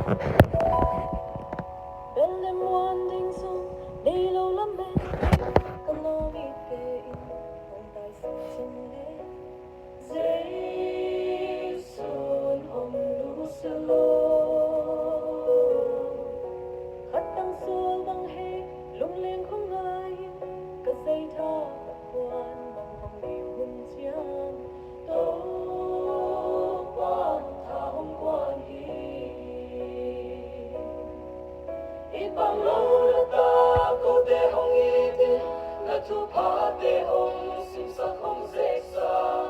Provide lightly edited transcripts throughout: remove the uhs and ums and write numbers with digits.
bên đêm muôn đinh dung đi lâu lắm bên cầm lo biết kề in hồng tài sự chân lễ dễ xuân hồng lũ selo khát tăng xua vang he lung lên không ai cất dây tha quan bằng hồng điều hùng chiang tố quan tha hồng quan ít bằng lâu là ta cô te hồng tin là thu phá te hồng sim sa không dễ xa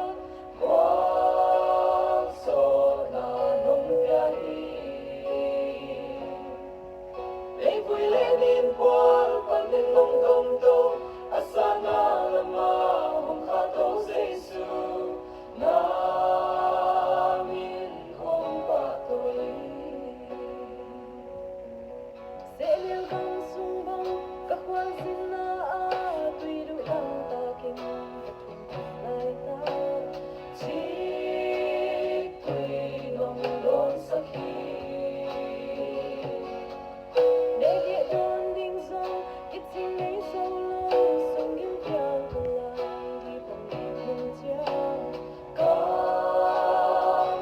quang so na nông bia lấy vui lên in qua bằng những nông công tô asana lama hồng khát tô Giêsu na min hồng ba tôi sẽ liêu vang sung băng các khoan xin na tuy đủ đăng ta kinh lại ta chỉ tuy nông đốn sắc khi để địa đôn đinh dông ít xin lấy sâu lâu sông những theo lại đi bằng điều hùng chiang có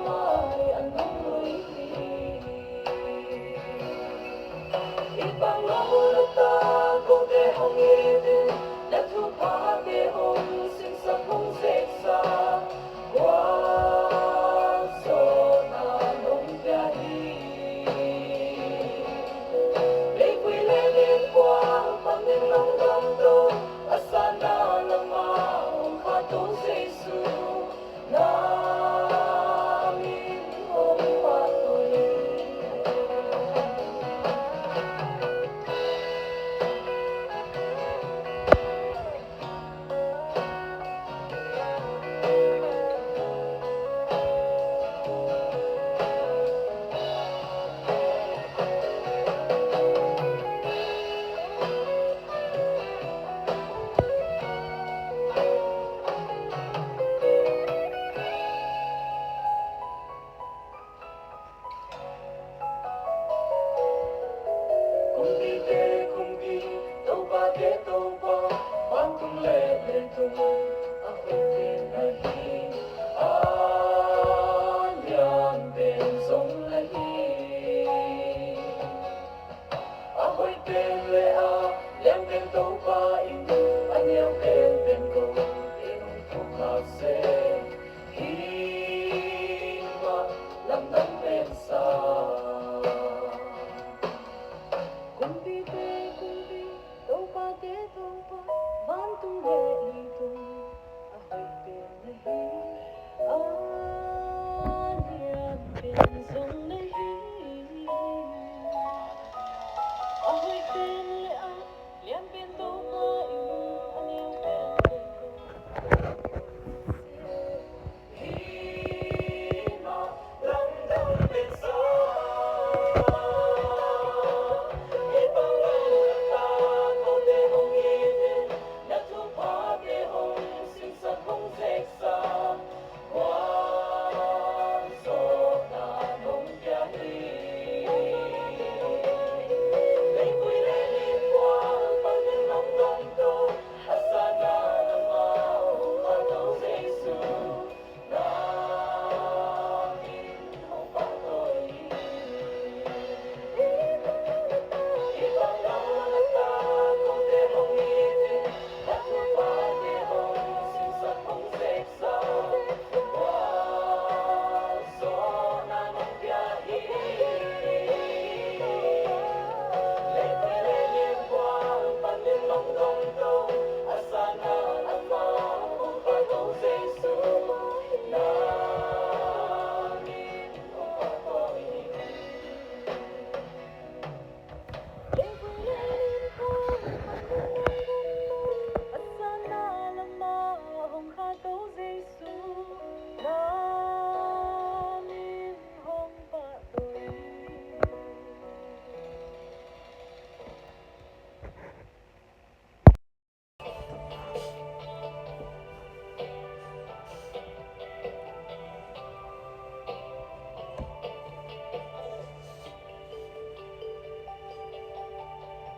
mai ăn nông lối ít bằng lâu là ta cô te hồng tin đã thu phá te hồng sinh sắc không dễ xa quá so na nông bia lấy quy lên liên qua bằng những nông đom đô asana lama hồng khát tô Giêsu na min hồng ba tôi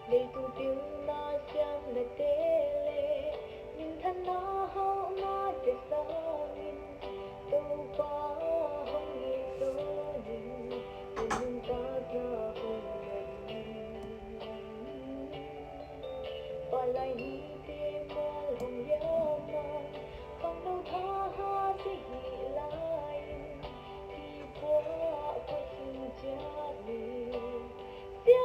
Để tu tiếng na xem là tê lệ nhưng thân nó hậu na để sao nhìn đâu có không nghĩ tôi nhìn nhưng ta ra không mình và lại đi tìm mà lòng nhớ mong không đâu tha ha sẽ nghĩ lại thì qua có xin cha đi tiếng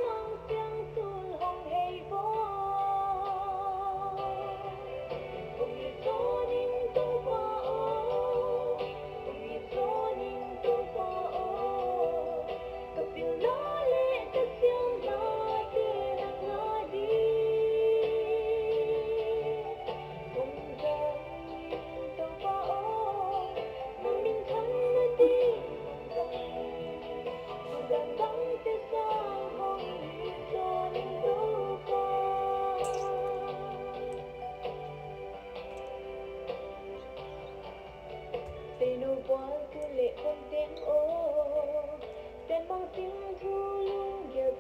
mong tiếng tuôn hồng hay vô ôi cho nên tôi qua ôi cho nên tôi qua ôi cặp biển lá lệ ta xiêm na tê lạc ngã đi không rơi tôi qua ôi mà mình thân đi dan vắng thế sao không nghĩ cho nên đâu qua Tây nô qua cứ lệ không tiếng ô tên bằng tiếng thu luôn giờ